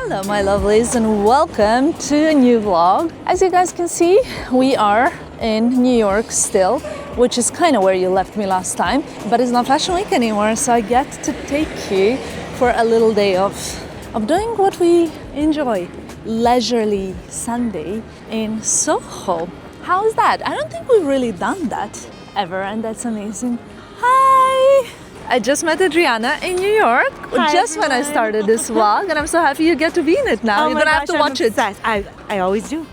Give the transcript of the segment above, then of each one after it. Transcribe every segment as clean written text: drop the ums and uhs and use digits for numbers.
Hello my lovelies and welcome to a new vlog. As you guys can see, we are in New York still, which is kind of where you left me last time, but it's not Fashion Week anymore, so I get to take you for a little day of doing what we enjoy. Leisurely Sunday in SoHo. How is that? I don't think we've really done that ever, and that's amazing. Hi! I just met Adriana in New York. Hi, just when I started this vlog, and I'm so happy you get to be in it now. Oh You're gonna have to watch it. I always do.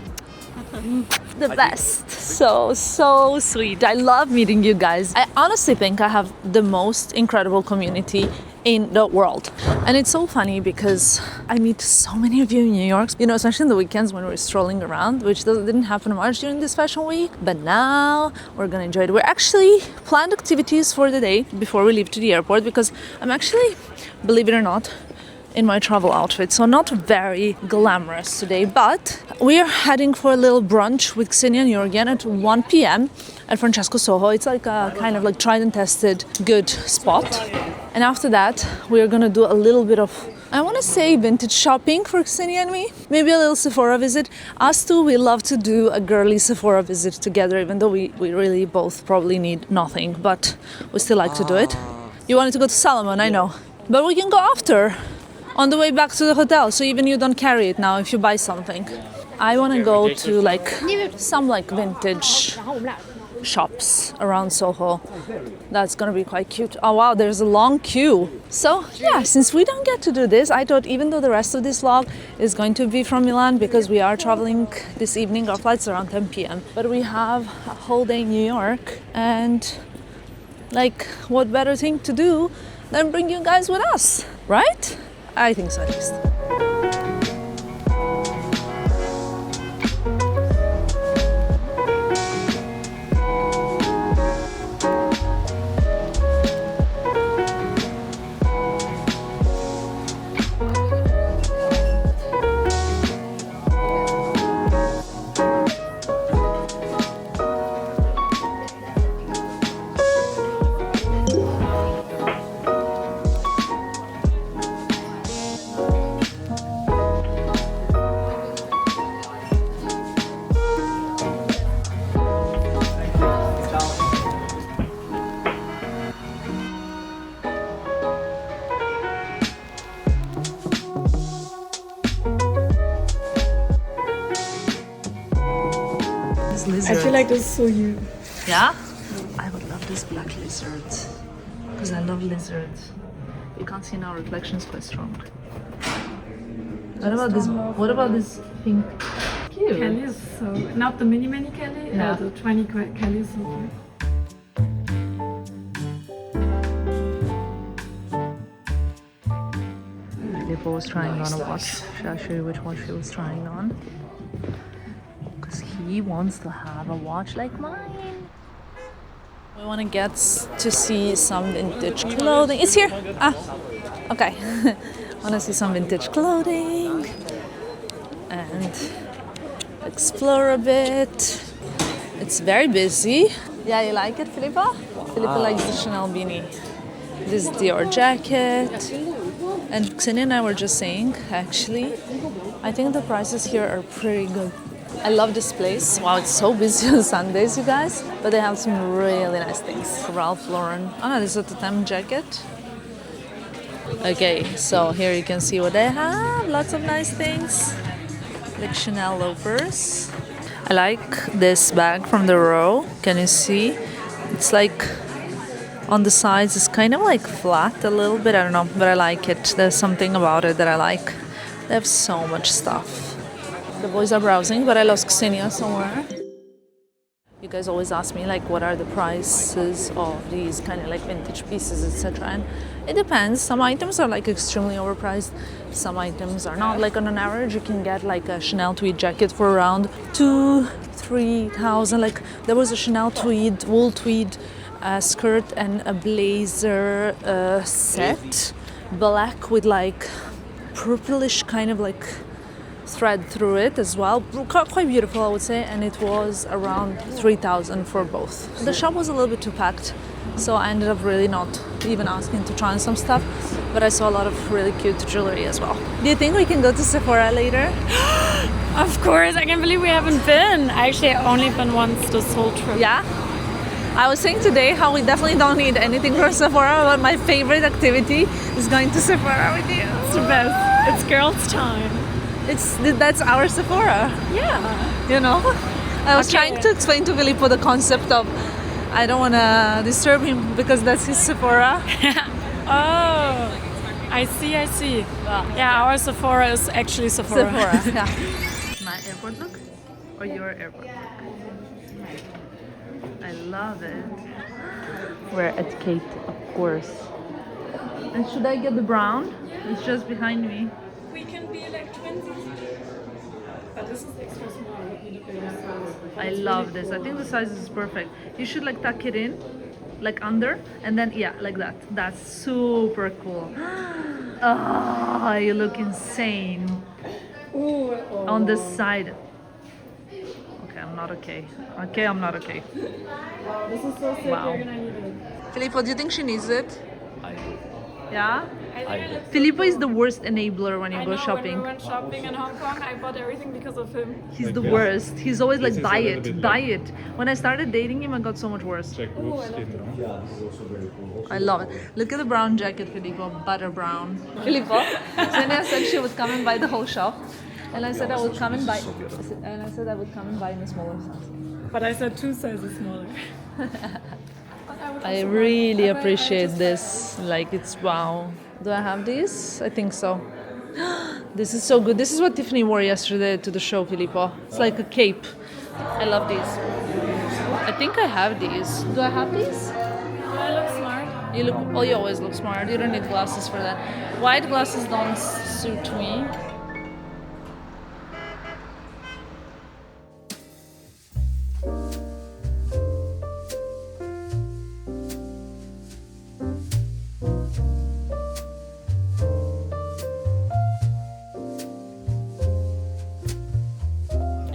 The best. So sweet. I love meeting you guys. I honestly think I have the most incredible community in the world. And it's so funny because I meet so many of you in New York, you know, especially in the weekends when we're strolling around, which didn't happen much during this fashion week, but now we're gonna enjoy it. We're actually planned activities for the day before we leave to the airport because I'm actually, believe it or not, in my travel outfit, so not very glamorous today, but we are heading for a little brunch with Xenia and Jorgen at 1 p.m. at Francesco Soho. It's like a kind of like tried and tested good spot. And after that, we are gonna do a little bit of, I wanna say vintage shopping for Xenia and me. Maybe a little Sephora visit. Us two, we love to do a girly Sephora visit together, even though we really both probably need nothing, but we still like to do it. You wanted to go to Salomon, I know. But we can go after, on the way back to the hotel, so even you don't carry it now if you buy something. I wanna go to like some like vintage shops around Soho. That's gonna be quite cute. Oh wow, there's a long queue. So yeah, since we don't get to do this, I thought even though the rest of this vlog is going to be from Milan because we are traveling this evening, our flight's around 10 p.m. But we have a whole day in New York, and like what better thing to do than bring you guys with us, right? I think so at least. I feel like this is so you. Yeah? I would love this black lizard because I love lizards. You can't see now, reflection's quite strong. What about this? What about this pink? Cute. Kelly is so not the mini Kelly, Yeah. the 20 Kelly is so cute. Filippo was trying on a watch. Should I show you which watch she was trying on? Because he wants to have a watch like mine. We want to get to see some vintage clothing. It's here. Ah, okay. Want to see some vintage clothing and explore a bit. It's very busy. Yeah, you like it, Filippo? Filippo likes the Chanel beanie. This Dior jacket. And Xenia and I were just saying, actually, I think the prices here are pretty good. I love this place. Wow, it's so busy on Sundays, you guys. But they have some really nice things. Ralph Lauren. Oh no, this is a Tam jacket. Okay, so here you can see what they have. Lots of nice things. Like Chanel loafers. I like this bag from the row. Can you see? It's like on the sides, it's kind of like flat a little bit. I don't know, but I like it. There's something about it that I like. They have so much stuff. The boys are browsing, but I lost Xenia somewhere. You guys always ask me like what are the prices of these kind of like vintage pieces, etc. And it depends. Some items are like extremely overpriced. Some items are not. Like on an average, you can get like a Chanel tweed jacket for around 2,000-3,000. Like there was a Chanel tweed, wool tweed skirt and a blazer set, black with like purplish kind of like thread through it as well. Quite beautiful, I would say, and it was around 3,000 for both. The shop was a little bit too packed. So I ended up really not even asking to try on some stuff. But I saw a lot of really cute jewelry as well. Do you think we can go to Sephora later? Of course, I can't believe we haven't been. Actually, I've only been once this whole trip. Yeah? I was saying today how we definitely don't need anything from Sephora, but my favorite activity is going to Sephora with you. It's the best. It's girls' time. That's our Sephora. Yeah. You know? I was Okay. trying to explain to Filippo the concept of I don't want to disturb him because that's his Sephora. Oh, I see. Yeah, our Sephora is actually Sephora. Sephora, yeah. My airport look or your airport look? I love it. We're at Kate, of course. And should I get the brown? It's just behind me. We can be like twinsies. But this is extra small. I love this. I think the size is perfect. You should like tuck it in, like under, and then yeah, like that. That's super cool. Oh, you look insane Ooh, on this side. Okay, I'm not okay. Okay, I'm not okay. Wow, this is so sick. Wow. You're gonna need it. Filippo, do you think she needs it? I Yeah? I think it's Filippo is the worst enabler when you go shopping. When we went shopping in Hong Kong, I bought everything because of him. He's the Okay. worst. He's always like, This is buy a little it, bit buy like- it. When I started dating him, I got so much worse. check wolf skin, no? I love it. Look at the brown jacket, Filippo, butter brown. Filippo, Xenia said she would come and buy the whole shop. And I said I would come and buy, in the smaller size. But I said 2 sizes smaller. I really appreciate this. Like, it's wow. Do I have these? I think so. This is so good. This is what Tiffany wore yesterday to the show, Filippo. It's like a cape. I love these. I think I have these. Do I have these? Do I look smart? You look. Oh, you always look smart. You don't need glasses for that. White glasses don't suit me.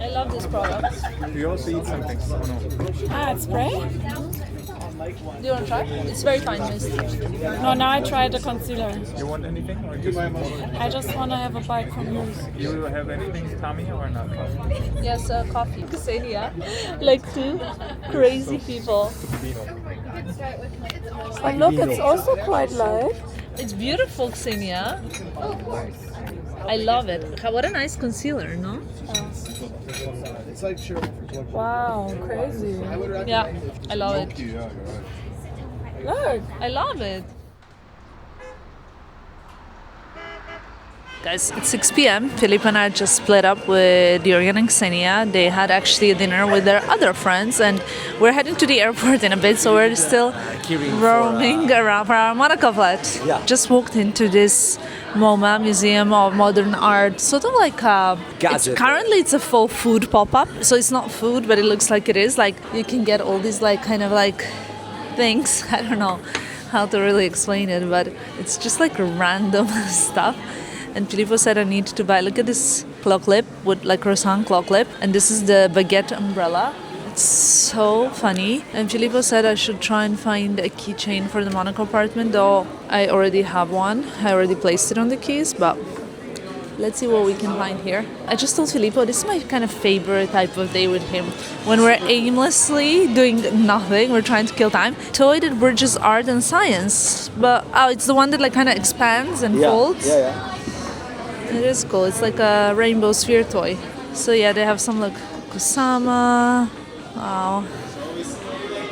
I love this product. You also eat something. Oh, no. Ah, it's spray? Do you want to try? It's very fine mist. No, now I tried the concealer. You want anything or just I just want to have a bite from yours. you have anything, Tommy, or not? Yes, coffee. Ksenia. Like two crazy people. Oh, look, it's also quite light. It's beautiful, Ksenia. I love it. What a nice concealer, no? Wow, crazy. Yeah, I love it. Look. I love it. Guys, it's 6 p.m. Philip and I just split up with Jürgen and Ksenia. They had actually a dinner with their other friends, and we're heading to the airport in a bit, so we're still roaming around for our Monaco flight. Yeah. Just walked into this MoMA, Museum of Modern Art, sort of like a... Gadget. Currently it's a faux food pop-up, so it's not food, but it looks like it is. Like, you can get all these like kind of like things. I don't know how to really explain it, but it's just like random stuff. And Filippo said I need to buy, look at this claw clip, with like croissant claw clip. And this is the baguette umbrella. It's so funny. And Filippo said I should try and find a keychain for the Monaco apartment, though I already have one. I already placed it on the keys, but let's see what we can find here. I just told Filippo this is my kind of favorite type of day with him. When we're aimlessly doing nothing, we're trying to kill time. Toy that bridges art and science. But, oh, it's the one that like kind of expands and folds. Yeah. It is cool. It's like a rainbow sphere toy. So yeah, they have some like Kusama. Wow.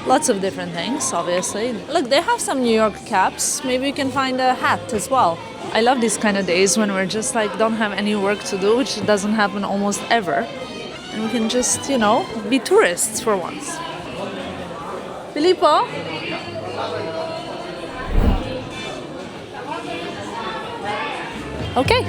Lots of different things, obviously. Look, they have some New York caps. Maybe we can find a hat as well. I love these kind of days when we're just like don't have any work to do, which doesn't happen almost ever. And we can just, you know, be tourists for once. Filippo? Okay.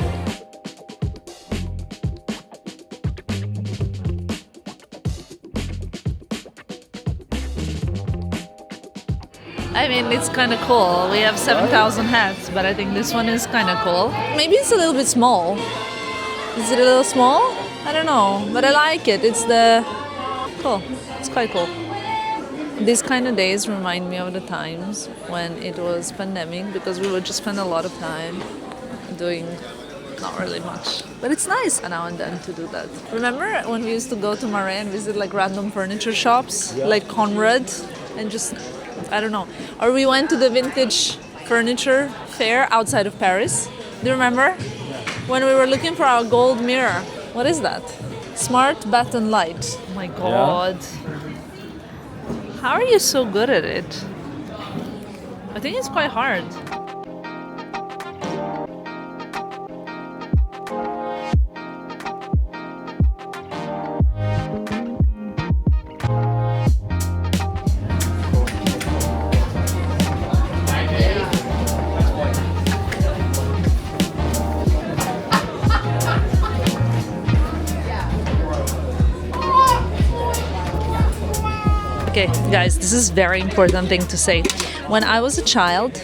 I mean, it's kind of cool. We have 7,000 hats, but I think this one is kind of cool. Maybe it's a little bit small. Is it a little small? I don't know, but I like it. It's the... Cool. It's quite cool. These kind of days remind me of the times when it was pandemic because we would just spend a lot of time doing not really much. But it's nice now and then to do that. Remember when we used to go to Marais and visit like random furniture shops like Conrad and just, I don't know. Or we went to the vintage furniture fair outside of Paris. Do you remember? When we were looking for our gold mirror. What is that? Smart button light. Oh my god. How are you so good at it? I think it's quite hard. Okay, guys, this is very important thing to say. When I was a child,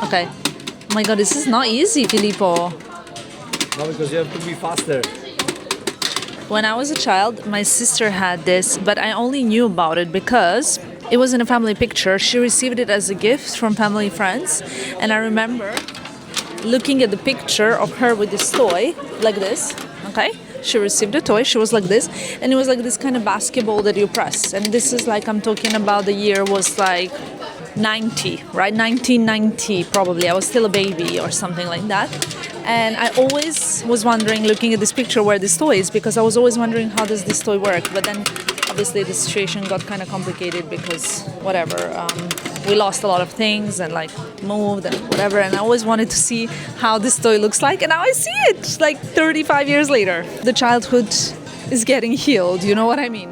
okay, oh my god, this is not easy, Filippo. No, because you have to be faster. When I was a child, my sister had this, but I only knew about it because it was in a family picture. She received it as a gift from family friends, and I remember looking at the picture of her with this toy, like this, okay? She received a toy, she was like this, and it was like this kind of basketball that you press. And this is like, I'm talking about the year was like 90, right? 1990 probably. I was still a baby or something like that. And I always was wondering, looking at this picture, where this toy is, because I was always wondering how does this toy work. But then obviously the situation got kind of complicated because whatever, we lost a lot of things and like moved and whatever, and I always wanted to see how this toy looks like, and now I see it like 35 years later. The childhood is getting healed, you know what I mean?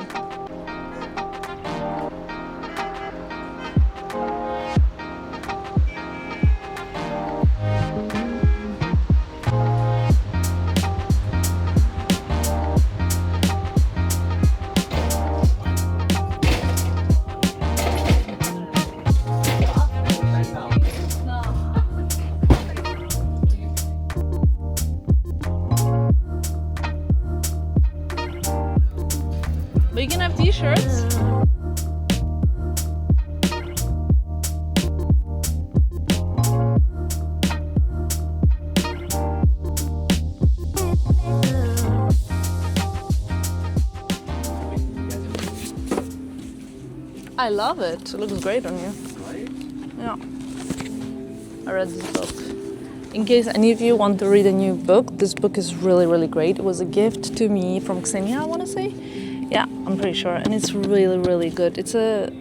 But you can have t-shirts. I love it. It looks great on you. Yeah. I read this book. In case any of you want to read a new book, this book is really, really great. It was a gift to me from Xenia, I want to say. Yeah, I'm pretty sure, and it's really, really good. It's a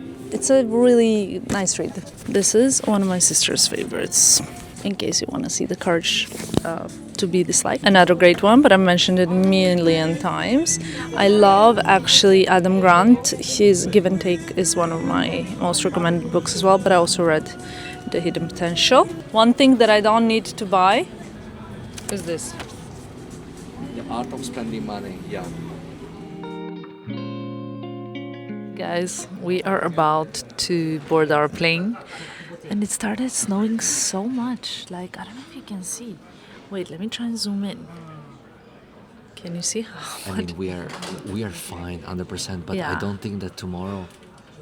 really nice read. This is one of my sister's favorites, in case you want to see the courage to be disliked. Another great one, but I mentioned it a million times. I love actually Adam Grant. His Give and Take is one of my most recommended books as well, but I also read The Hidden Potential. One thing that I don't need to buy is this. The art of spending money, yeah. Guys, we are about to board our plane and it started snowing so much. Like, I don't know if you can see. Wait, let me try and zoom in. Can you see how I mean, we are fine 100%, but Yeah. I don't think that tomorrow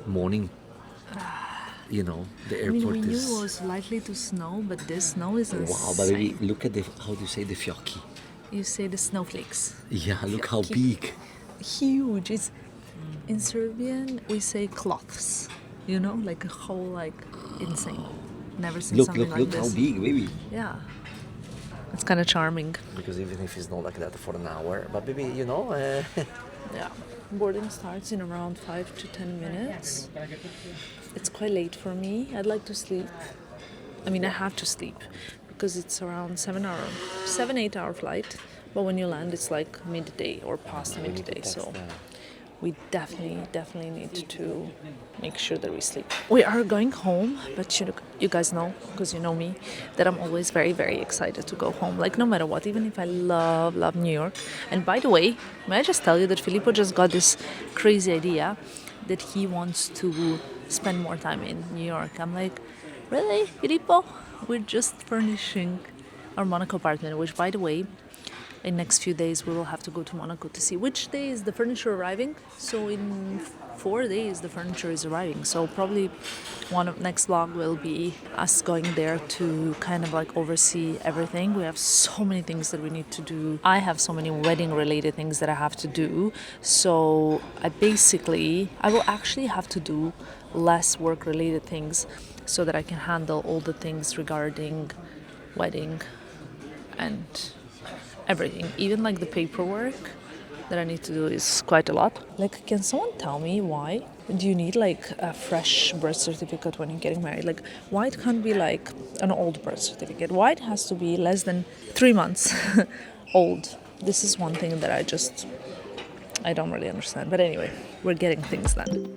morning, you know, the I mean, airport we knew is. it was likely to snow, but this snow is insane. Wow, but really, look at the, how do you say, the fiocchi? You say the snowflakes. Yeah, look how Fiocchi. big. Huge. It's in Serbian we say cloths. You know, like a whole, like, insane. Never seen something like Look this. how big, baby. Yeah. It's kind of charming. Because even if it's not like that for an hour, but maybe, you know, Yeah. Boarding starts in around 5 to 10 minutes. It's quite late for me. I'd like to sleep. I mean, I have to sleep because it's around 7-8 hour flight. But when you land, it's like midday or past midday. So we definitely need to make sure that we sleep. We are going home, but you guys know, because you know me, that I'm always very, very excited to go home. Like, no matter what, even if I love New York. And by the way, may I just tell you that Filippo just got this crazy idea that he wants to spend more time in New York. I'm like, really, Filippo? We're just furnishing our Monaco apartment, which, by the way, in next few days we will have to go to Monaco to see which day is the furniture arriving. So in 4 days the furniture is arriving. So probably one of next vlog will be us going there to kind of like oversee everything. We have so many things that we need to do. I have so many wedding related things that I have to do. So I will actually have to do less work related things so that I can handle all the things regarding wedding and everything. Even like the paperwork that I need to do is quite a lot. Like, can someone tell me why do you need like a fresh birth certificate when you're getting married? Like, why it can't be like an old birth certificate? Why it has to be less than 3 months old? This is one thing that I don't really understand. But anyway, we're getting things done.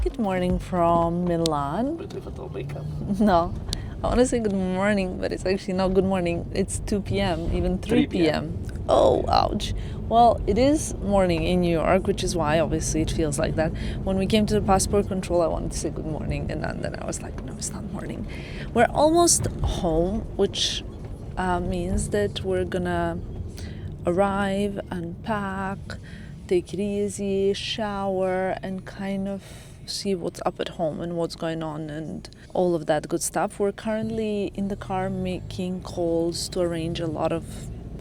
Good morning from Milan. No, I want to say good morning, but it's actually not good morning. It's 2 p.m., even 3 p.m. Oh, ouch. Well, it is morning in New York, which is why obviously it feels like that. When we came to the passport control, I wanted to say good morning, and then I was like, no, it's not morning. We're almost home, which means that we're gonna arrive, unpack, take it easy, shower, and kind of see what's up at home and what's going on and all of that good stuff. We're currently in the car making calls to arrange a lot of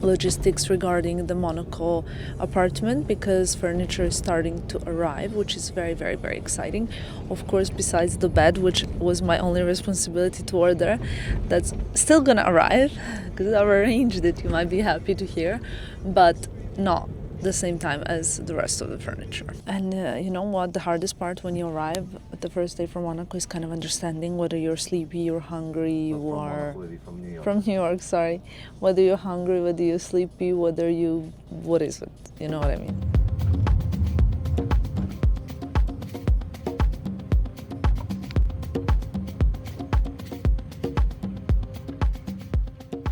logistics regarding the Monaco apartment because furniture is starting to arrive, which is very, very, very exciting. Of course, besides the bed, which was my only responsibility to order, that's still gonna arrive because I've arranged it, you might be happy to hear, but not the same time as the rest of the furniture. And you know what, the hardest part when you arrive at the first day from Monaco is kind of understanding whether you're sleepy, you're hungry, you are from New York, sorry, whether you're hungry, whether you're sleepy, what is it, you know what I mean.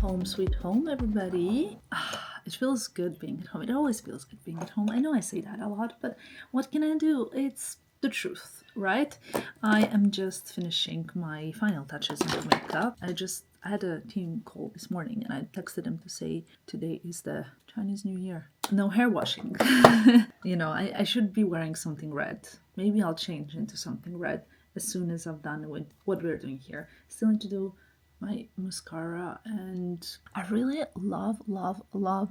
Home sweet home, everybody. It feels good being at home. It always feels good being at home. I know I say that a lot, but what can I do? It's the truth, right? I am just finishing my final touches on the makeup. I had a team call this morning and I texted them to say today is the Chinese New Year. No hair washing. You know, I should be wearing something red. Maybe I'll change into something red as soon as I've done with what we're doing here. Still need to do my mascara, and I really love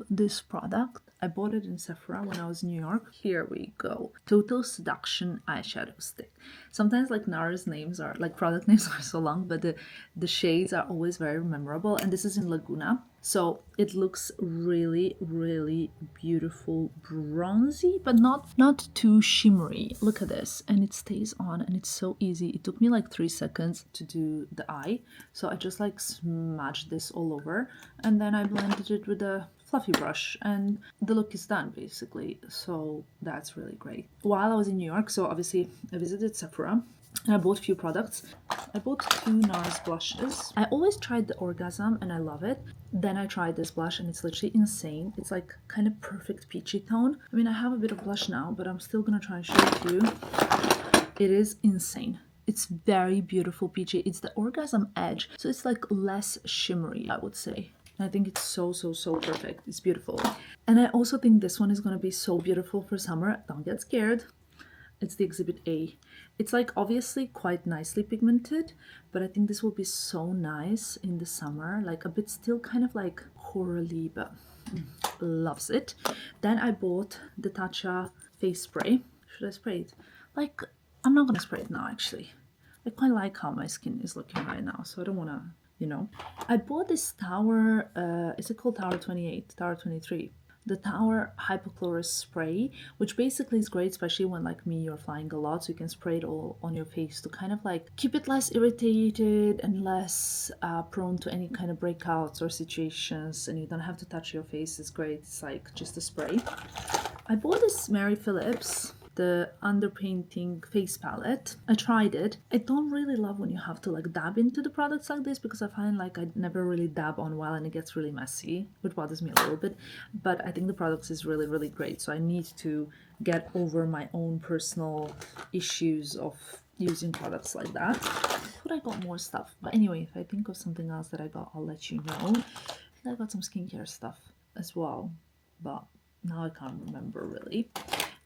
this product. I bought it in Sephora when I was in New York. Here we go. Total Seduction eyeshadow stick. Sometimes like NARS names are like product names are so long, but the shades are always very memorable, and this is in Laguna. So it looks really, really beautiful, bronzy, but not too shimmery. Look at this, and it stays on, and it's so easy. It took me like 3 seconds to do the eye. So I just like smudged this all over, and then I blended it with a fluffy brush, and the look is done basically. So that's really great. While I was in New York, so obviously I visited Sephora, and I bought a few products. I bought 2 NARS blushes. I always tried the Orgasm and I love it. Then I tried this blush and it's literally insane. It's like kind of perfect peachy tone. I mean, I have a bit of blush now, but I'm still gonna try and show it to you. It is insane. It's very beautiful peachy. It's the Orgasm Edge, so it's like less shimmery, I would say. And I think it's so perfect. It's beautiful. And I also think this one is gonna be so beautiful for summer. Don't get scared. It's the Exhibit A. It's like obviously quite nicely pigmented, but I think this will be so nice in the summer, like a bit still kind of like corally, but loves it. Then I bought the Tatcha face spray. Should I spray it? Like, I'm not gonna spray it now actually. I quite like how my skin is looking right now, so I don't wanna, you know. I bought this Tower, is it called Tower 28, Tower 23? The Tower Hypochlorous Spray, which basically is great, especially when like me, you're flying a lot, so you can spray it all on your face to kind of like keep it less irritated and less prone to any kind of breakouts or situations, and you don't have to touch your face. It's great. It's like just a spray. I bought this Mary Phillips the underpainting face palette. I tried it. I don't really love when you have to like dab into the products like this, because I find like I never really dab on well and it gets really messy, which bothers me a little bit. But I think the products is really, really great. So I need to get over my own personal issues of using products like that. But I got more stuff. But anyway, if I think of something else that I got, I'll let you know. I got some skincare stuff as well, but now I can't remember really.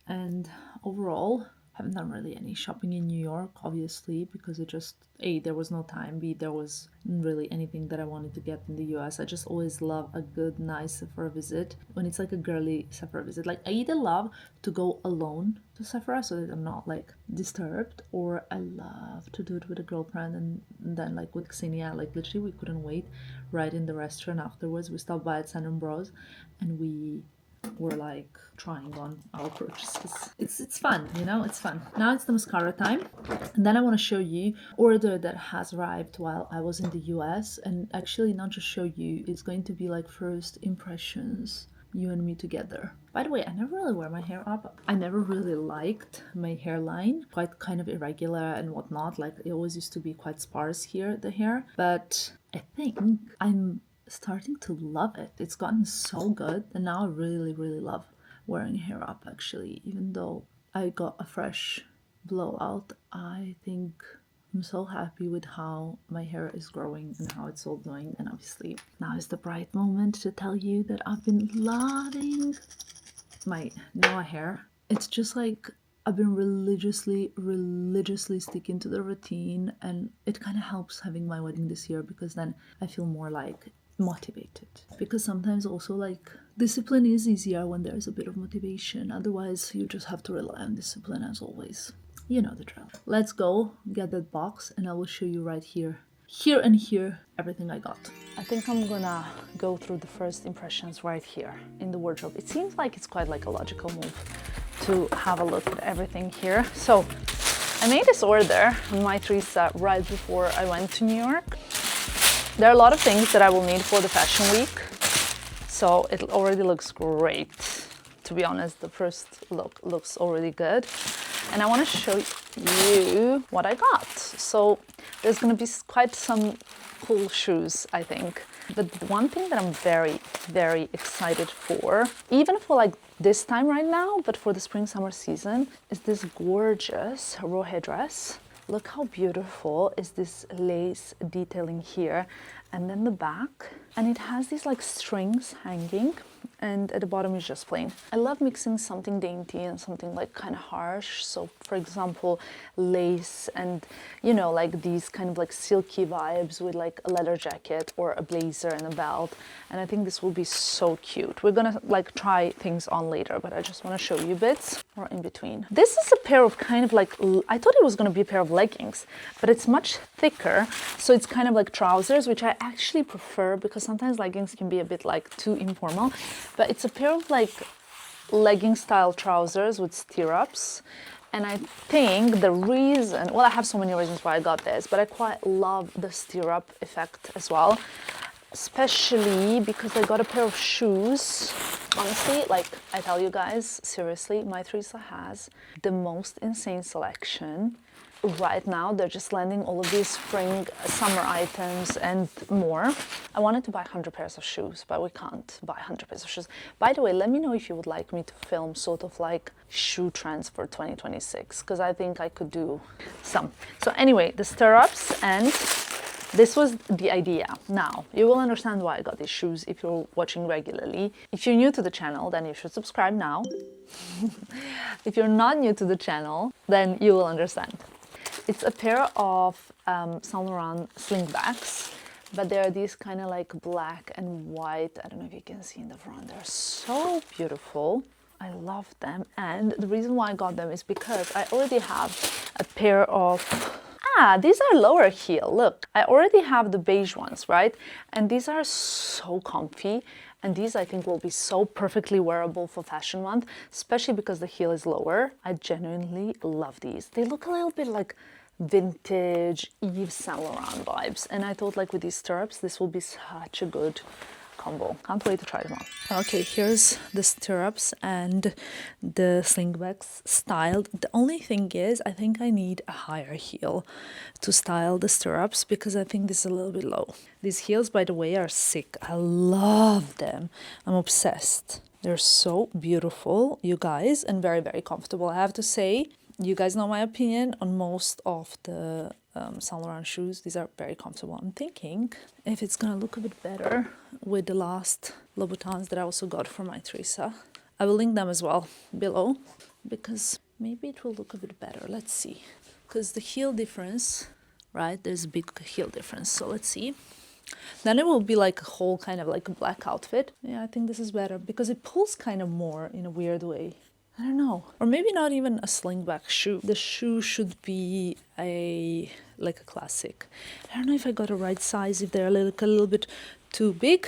And overall, haven't done really any shopping in New York, obviously, because it just, A, there was no time, B, there was really anything that I wanted to get in the US. I just always love a good, nice Sephora visit when it's like a girly Sephora visit. Like, I either love to go alone to Sephora so that I'm not like disturbed, or I love to do it with a girlfriend. And then like with Xenia, like literally we couldn't wait right in the restaurant afterwards. We stopped by at San Ambrose and we were like trying on our purchases. It's fun, you know, it's fun. Now it's the mascara time, and then I want to show you order that has arrived while I was in the US, and actually not just show you, it's going to be like first impressions, you and me together. By the way, I never really wear my hair up. I never really liked my hairline, quite kind of irregular and whatnot. Like it always used to be quite sparse here, the hair, but I think I'm starting to love it. It's gotten so good, and now I really, really love wearing hair up actually. Even though I got a fresh blowout, I think I'm so happy with how my hair is growing and how it's all doing. And obviously now is the bright moment to tell you that I've been loving my Noah hair. It's just like I've been religiously sticking to the routine, and it kind of helps having my wedding this year, because then I feel more like motivated, because sometimes also like discipline is easier when there's a bit of motivation. Otherwise you just have to rely on discipline as always. You know the drill. Let's go get that box and I will show you right here everything I got. I think I'm gonna go through the first impressions right here in the wardrobe. It seems like it's quite like a logical move to have a look at everything here. So I made this order on Mytheresa right before I went to New York. There are a lot of things that I will need for the fashion week, so it already looks great. To be honest, the first look looks already good. And I want to show you what I got. So there's going to be quite some cool shoes, I think. But the one thing that I'm very, very excited for, even for like this time right now, but for the spring-summer season, is this gorgeous raw dress. Look how beautiful is this lace detailing here, and then the back, and it has these like strings hanging, and at the bottom is just plain. I love mixing something dainty and something like kind of harsh. So for example, lace and, you know, like these kind of like silky vibes with like a leather jacket or a blazer and a belt. And I think this will be so cute. We're gonna like try things on later, but I just want to show you bits or in between. This is a pair of kind of like, I thought it was gonna be a pair of leggings, but it's much thicker. So it's kind of like trousers, which I actually prefer, because sometimes leggings can be a bit like too informal. But it's a pair of like legging style trousers with stirrups. And I think the reason, well, I have so many reasons why I got this, but I quite love the stirrup effect as well. Especially because I got a pair of shoes. Honestly, like I tell you guys, seriously, Mytheresa has the most insane selection. Right now, they're just landing all of these spring, summer items and more. I wanted to buy 100 pairs of shoes, but we can't buy 100 pairs of shoes. By the way, let me know if you would like me to film sort of like shoe trends for 2026, because I think I could do some. So anyway, the stirrups, and this was the idea. Now, you will understand why I got these shoes if you're watching regularly. If you're new to the channel, then you should subscribe now. If you're not new to the channel, then you will understand. It's a pair of Saint Laurent slingbacks, but they're these kind of like black and white. I don't know if you can see in the front. They're so beautiful. I love them. And the reason why I got them is because I already have a pair of... these are lower heel. Look, I already have the beige ones, right? And these are so comfy. And these I think will be so perfectly wearable for Fashion Month, especially because the heel is lower. I genuinely love these. They look a little bit like vintage Yves Saint Laurent vibes. And I thought like with these stirrups, this will be such a good combo. Can't wait to try them on. Okay, here's the stirrups and the slingbacks styled. The only thing is, I think I need a higher heel to style the stirrups because I think this is a little bit low. These heels, by the way, are sick. I love them. I'm obsessed. They're so beautiful, you guys, and very, very comfortable. I have to say, you guys know my opinion on most of the Saint Laurent shoes. These are very comfortable. I'm thinking if it's gonna look a bit better with the last Louboutins that I also got from Mytheresa. I will link them as well below because maybe it will look a bit better. Let's see. Because the heel difference, right? There's a big heel difference. So let's see. Then it will be like a whole kind of like a black outfit. Yeah, I think this is better because it pulls kind of more in a weird way. I don't know. Or maybe not even a slingback shoe. The shoe should be like a classic. I don't know if I got a right size, if they're a little bit too big.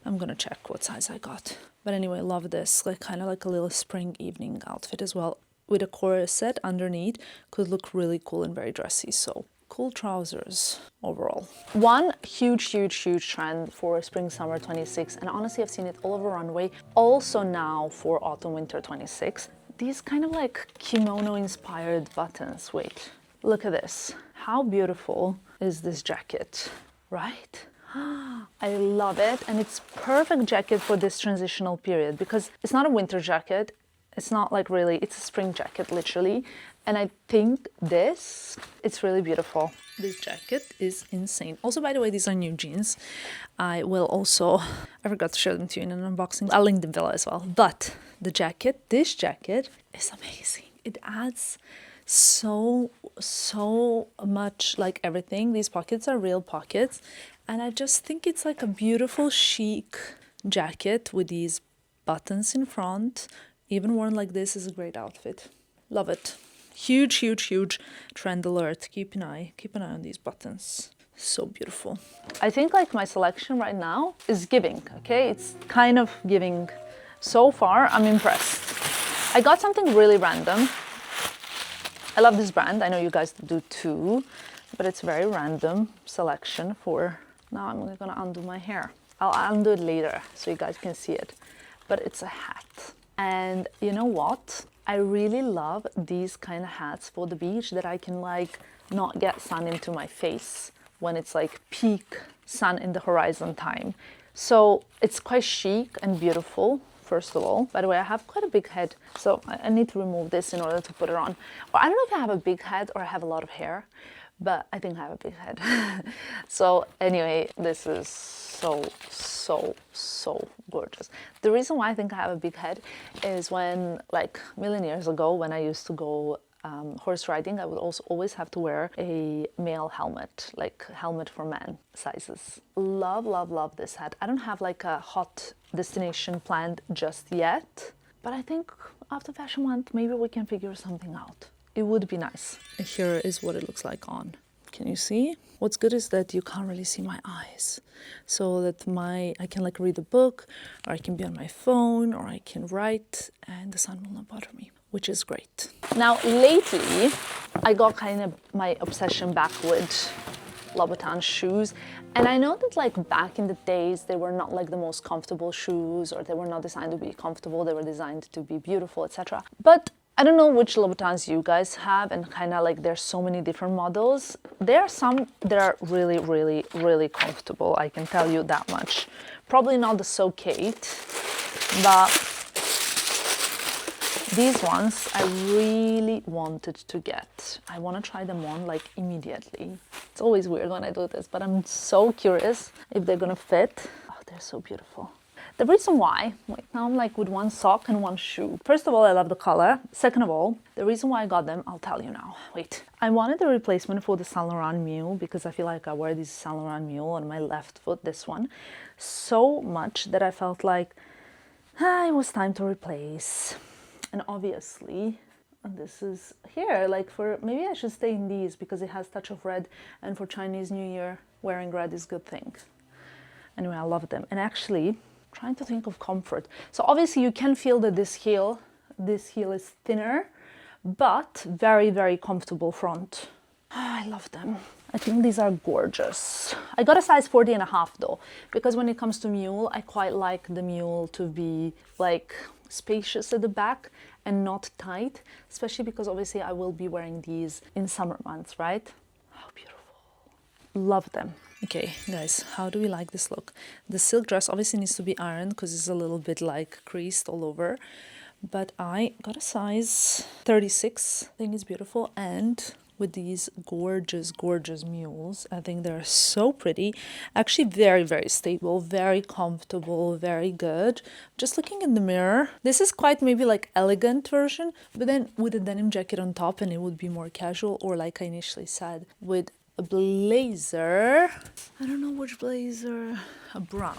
I'm gonna check what size I got. But anyway, I love this. Like kind of like a little spring evening outfit as well. With a corset underneath. Could look really cool and very dressy. So cool trousers overall. One huge trend for spring summer 26, and honestly I've seen it all over runway, also now for autumn winter 26. These kind of like kimono inspired buttons. Wait, look at this. How beautiful is this jacket, right? I love it, and it's perfect jacket for this transitional period because it's not a winter jacket. It's not like really, it's a spring jacket literally. And I think it's really beautiful. This jacket is insane. Also, by the way, these are new jeans. I forgot to show them to you in an unboxing. I'll link them below as well. But this jacket is amazing. It adds so much like everything. These pockets are real pockets. And I just think it's like a beautiful chic jacket with these buttons in front. Even worn like this is a great outfit. Love it. Huge trend alert. Keep an eye on these buttons. So beautiful. I think like my selection right now is giving, okay? It's kind of giving. So far, I'm impressed. I got something really random. I love this brand. I know you guys do too, but it's a very random selection for, now I'm gonna undo my hair. I'll undo it later so you guys can see it. But it's a hat. And you know what? I really love these kind of hats for the beach that I can like not get sun into my face when it's like peak sun in the horizon time. So it's quite chic and beautiful, first of all. By the way, I have quite a big head, so I need to remove this in order to put it on. Or I don't know if I have a big head or I have a lot of hair, but I think I have a big head. So anyway, this is so gorgeous. The reason why I think I have a big head is when, like, a million years ago, when I used to go horse riding, I would also always have to wear a male helmet, like helmet for men sizes. Love this hat. I don't have like a hot destination planned just yet, but I think after Fashion Month, maybe we can figure something out. It would be nice. Here is what it looks like on. Can you see? What's good is that you can't really see my eyes. So that I can like read a book, or I can be on my phone, or I can write, and the sun will not bother me, which is great. Now, lately, I got kind of my obsession back with Louboutin shoes. And I know that like back in the days, they were not like the most comfortable shoes, or they were not designed to be comfortable. They were designed to be beautiful, etc. But I don't know which Louboutins you guys have, and kind of like there's so many different models. There are some that are really comfortable, I can tell you that much. Probably not the So Kate, but these ones I really wanted to get. I want to try them on like immediately. It's always weird when I do this, but I'm so curious if they're gonna fit. Oh, they're so beautiful. The reason why, wait, now I'm like with one sock and one shoe. First of all, I love the color. Second of all, the reason why I got them, I'll tell you now. Wait, I wanted a replacement for the Saint Laurent Mule because I feel like I wear this Saint Laurent Mule on my left foot, this one, so much that I felt like it was time to replace. And obviously, and this is here, like for, maybe I should stay in these because it has touch of red, and for Chinese New Year, wearing red is a good thing. Anyway, I love them. And actually, trying to think of comfort. So obviously you can feel that this heel is thinner, but very comfortable front. Oh, I love them. I think these are gorgeous. I got a size 40 and a half though, because when it comes to mule, I quite like the mule to be like spacious at the back and not tight, especially because obviously I will be wearing these in summer months, right? How beautiful. Love them. Okay, guys, how do we like this look? The silk dress obviously needs to be ironed because it's a little bit like creased all over. But I got a size 36. I think it's beautiful. And with these gorgeous, gorgeous mules, I think they're so pretty. Actually very, very stable, very comfortable, very good. Just looking in the mirror, this is quite maybe like elegant version, but then with a denim jacket on top and it would be more casual, or like I initially said, with a blazer. I don't know which blazer. A brown.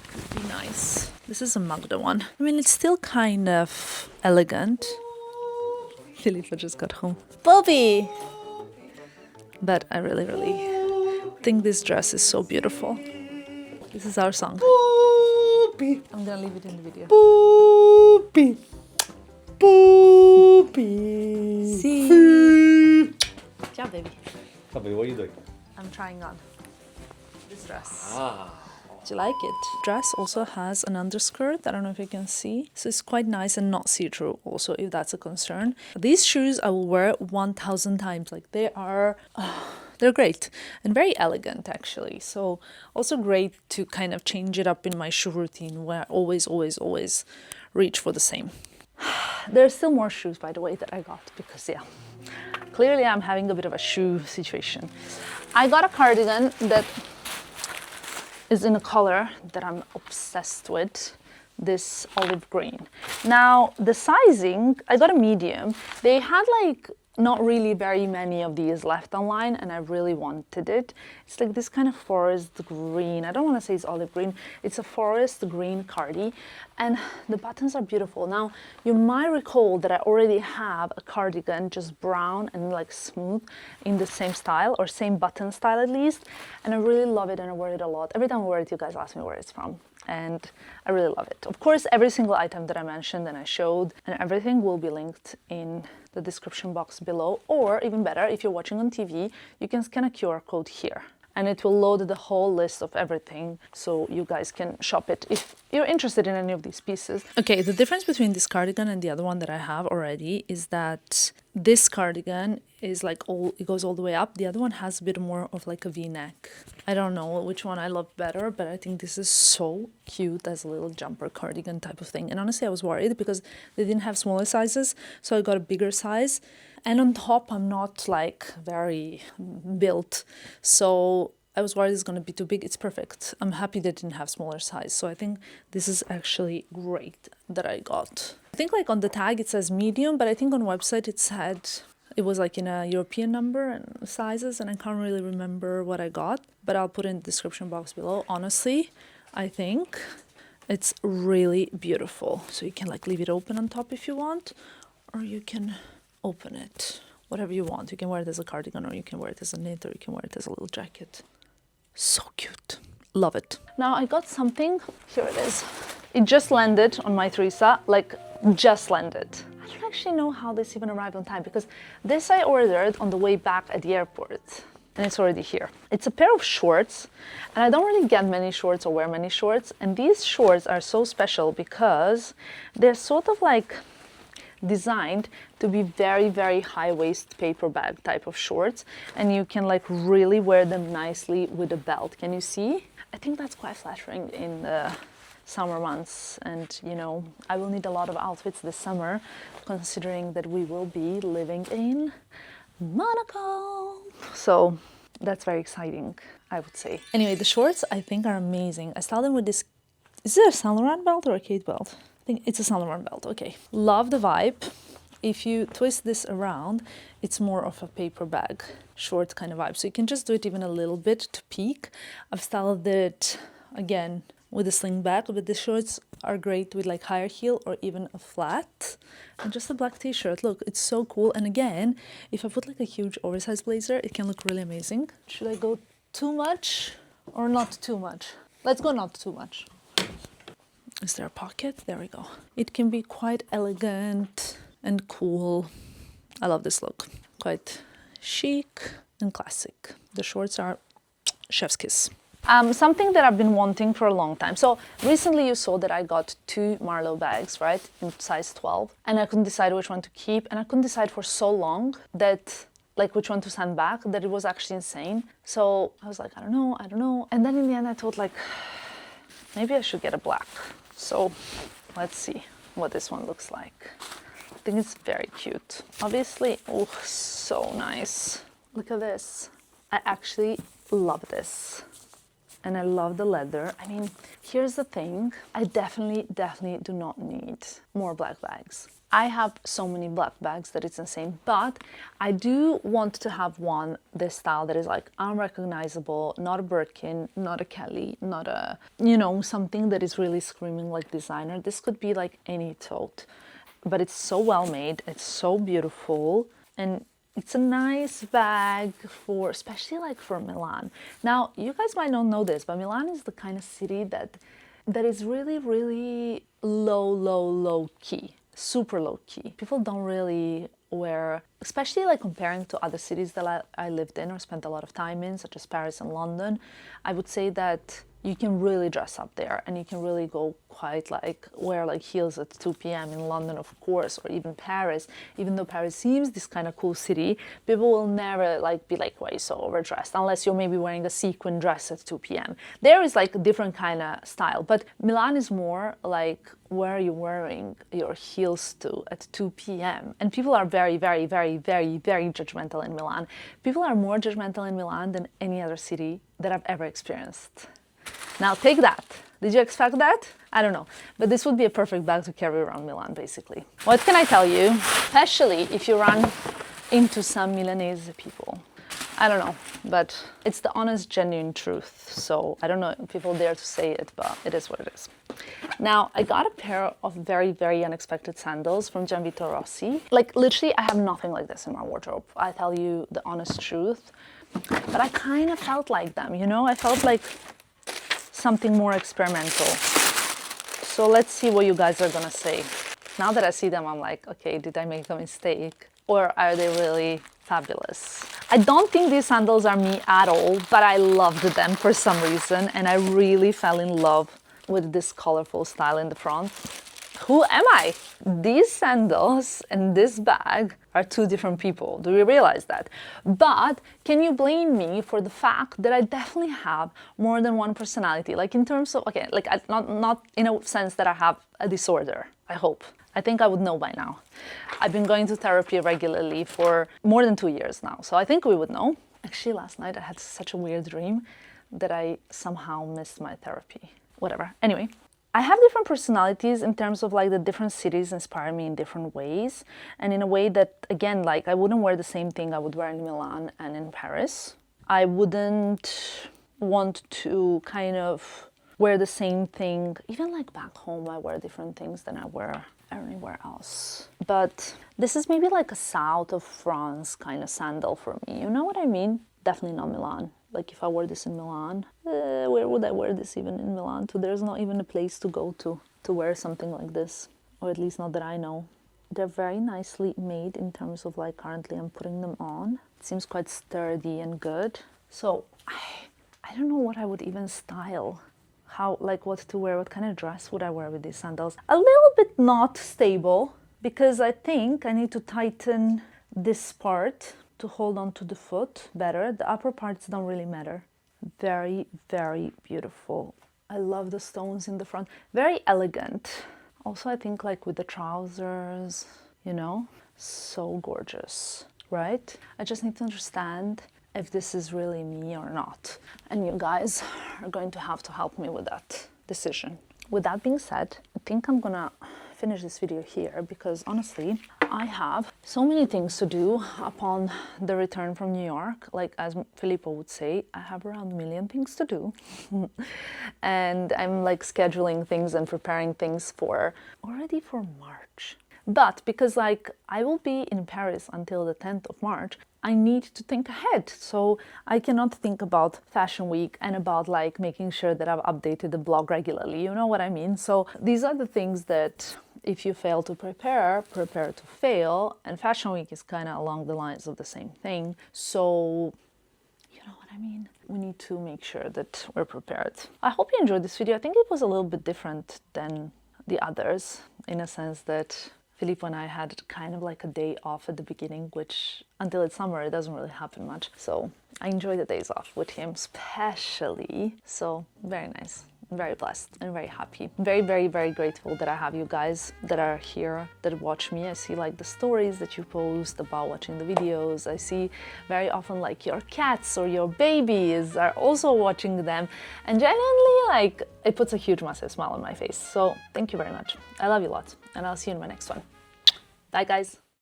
Could be nice. This is a Magda one. I mean, it's still kind of elegant. Filipa just got home. Bobby! But I really, really think this dress is so beautiful. This is our song. Boopy, I'm gonna leave it in the video. boopy, boopy. See. Ciao, baby. What are you doing? I'm trying on this dress. Do you like it? Dress also has an underskirt. I don't know if you can see. So it's quite nice and not see-through also, if that's a concern. These shoes I will wear 1,000 times. Like they are, they're great and very elegant actually. So also great to kind of change it up in my shoe routine where I always reach for the same. There's still more shoes, by the way, that I got because yeah, clearly I'm having a bit of a shoe situation. I got a cardigan that is in a color that I'm obsessed with, this olive green. Now, the sizing, I got a medium. They had like not really very many of these left online and I really wanted it. It's like this kind of forest green. I don't want to say it's olive green. It's a forest green cardi and the buttons are beautiful. Now, you might recall that I already have a cardigan, just brown and like smooth in the same style or same button style at least. And I really love it and I wear it a lot. Every time I wear it, you guys ask me where it's from. And I really love it. Of course, every single item that I mentioned and I showed and everything will be linked in the description box below, or even better, if you're watching on TV, you can scan a QR code here and it will load the whole list of everything so you guys can shop it if you're interested in any of these pieces. Okay, the difference between this cardigan and the other one that I have already is that this cardigan is like it goes all the way up. The other one has a bit more of like a V-neck. I don't know which one I love better, but I think this is so cute as a little jumper cardigan type of thing. And honestly, I was worried because they didn't have smaller sizes, so I got a bigger size. And on top, I'm not like very built, so I was worried it's going to be too big. It's perfect. I'm happy they didn't have smaller size. So I think this is actually great that I got. I think like on the tag it says medium, but I think on website it said it was like in a European number and sizes, and I can't really remember what I got, but I'll put it in the description box below. Honestly, I think it's really beautiful. So you can like leave it open on top if you want, or you can open it, whatever you want. You can wear it as a cardigan, or you can wear it as a knit, or you can wear it as a little jacket. So cute. Love it. Now I got something. Here it is. It just landed on Mytheresa, like just landed. I don't actually know how this even arrived on time because this I ordered on the way back at the airport and it's already here. It's a pair of shorts and I don't really get many shorts or wear many shorts, and these shorts are so special because they're sort of like designed to be very, very high-waist paper bag type of shorts, and you can like really wear them nicely with a belt. Can you see? I think that's quite flattering in the summer months, and you know, I will need a lot of outfits this summer considering that we will be living in Monaco. So that's very exciting, I would say. Anyway, the shorts I think are amazing. I styled them with this, is it a Saint Laurent belt or a Kate belt? I think it's a Saint Laurent belt, okay. Love the vibe. If you twist this around, it's more of a paper bag, short kind of vibe. So you can just do it even a little bit to peek. I've styled it, again, with a sling back, but the shorts are great with like higher heel or even a flat. And just a black t-shirt, look, it's so cool. And again, if I put like a huge oversized blazer, it can look really amazing. Should I go too much or not too much? Let's go not too much. Is there a pocket? There we go. It can be quite elegant and cool. I love this look. Quite chic and classic. The shorts are chef's kiss. Something that I've been wanting for a long time. So recently you saw that I got 2 Marlowe bags, right, in size 12, and I couldn't decide which one to keep, and I couldn't decide for so long that, like, which one to send back, that it was actually insane. So I was like, I don't know. And then in the end I thought, like, maybe I should get a black. So let's see what this one looks like. I think it's very cute. Obviously, oh, so nice. Look at this. I actually love this. And I love the leather. I mean, here's the thing. I definitely do not need more black bags. I have so many black bags that it's insane, but I do want to have one this style that is like unrecognizable, not a Birkin, not a Kelly, not a, you know, something that is really screaming like designer. This could be like any tote, but it's so well made, it's so beautiful, and it's a nice bag for, especially like for Milan. Now, you guys might not know this, but Milan is the kind of city that is really low key, super low key. People don't really wear, especially like comparing to other cities that I lived in or spent a lot of time in, such as Paris and London. I would say that you can really dress up there, and you can really go quite like wear like heels at 2 p.m. in London, of course, or even Paris. Even though Paris seems this kind of cool city, people will never like be like, why are you so overdressed? Unless you're maybe wearing a sequin dress at 2 p.m. There is like a different kind of style, but Milan is more like, where are you wearing your heels to at 2 p.m.? And people are very judgmental in Milan. People are more judgmental in Milan than any other city that I've ever experienced. Now take that. Did you expect that? I don't know. But this would be a perfect bag to carry around Milan, basically. What can I tell you? Especially if you run into some Milanese people. I don't know, but it's the honest, genuine truth. So I don't know if people dare to say it, but it is what it is. Now, I got a pair of very unexpected sandals from Gianvito Rossi. Like, literally, I have nothing like this in my wardrobe. I tell you the honest truth. But I kind of felt like them, you know? I felt like something more experimental. So let's see what you guys are gonna say. Now that I see them, I'm like, okay, did I make a mistake? Or are they really fabulous? I don't think these sandals are me at all, but I loved them for some reason, and I really fell in love with this colorful style in the front. Who am I? These sandals and this bag are 2 different people. Do you realize that? But can you blame me for the fact that I definitely have more than one personality? Like in terms of, okay, like not in a sense that I have a disorder, I hope. I think I would know by now. I've been going to therapy regularly for more than 2 years now, so I think we would know. Actually, last night I had such a weird dream that I somehow missed my therapy. Whatever. Anyway, I have different personalities in terms of like the different cities inspire me in different ways, and in a way that, again, like I wouldn't wear the same thing I would wear in Milan and in Paris. I wouldn't want to kind of wear the same thing. Even like back home, I wear different things than I wear anywhere else. But this is maybe like a south of France kind of sandal for me. You know what I mean? Definitely not Milan. Like if I wore this in Milan, where would I wear this even in Milan to? There's not even a place to go to wear something like this, or at least not that I know. They're very nicely made in terms of like currently I'm putting them on. It seems quite sturdy and good. So I don't know what I would even style. How, like what to wear, what kind of dress would I wear with these sandals? A little bit not stable, because I think I need to tighten this part to hold on to the foot better. The upper parts don't really matter. Very beautiful. I love the stones in the front. Very elegant. Also, I think like with the trousers, you know, so gorgeous, right? I just need to understand if this is really me or not. And you guys are going to have to help me with that decision. With that being said, I think I'm gonna finish this video here, because honestly, I have so many things to do upon the return from New York. Like as Filippo would say, I have around a million things to do. And I'm like scheduling things and preparing things already for March. But because like I will be in Paris until the 10th of March, I need to think ahead. So I cannot think about Fashion Week and about like making sure that I've updated the blog regularly. You know what I mean? So these are the things that if you fail to prepare to fail. And Fashion Week is kind of along the lines of the same thing. So You know what I mean? We need to make sure that we're prepared. I hope you enjoyed this video. I think it was a little bit different than the others in a sense that Filippo and I had kind of like a day off at the beginning, which until it's summer, it doesn't really happen much. So I enjoy the days off with him, especially. So very nice. I'm very blessed and very happy. Very, very, very grateful that I have you guys that are here, that watch me. I see like the stories that you post about watching the videos. I see very often like your cats or your babies are also watching them. And genuinely, like, it puts a huge massive smile on my face. So thank you very much. I love you a lot. And I'll see you in my next one. Bye, guys.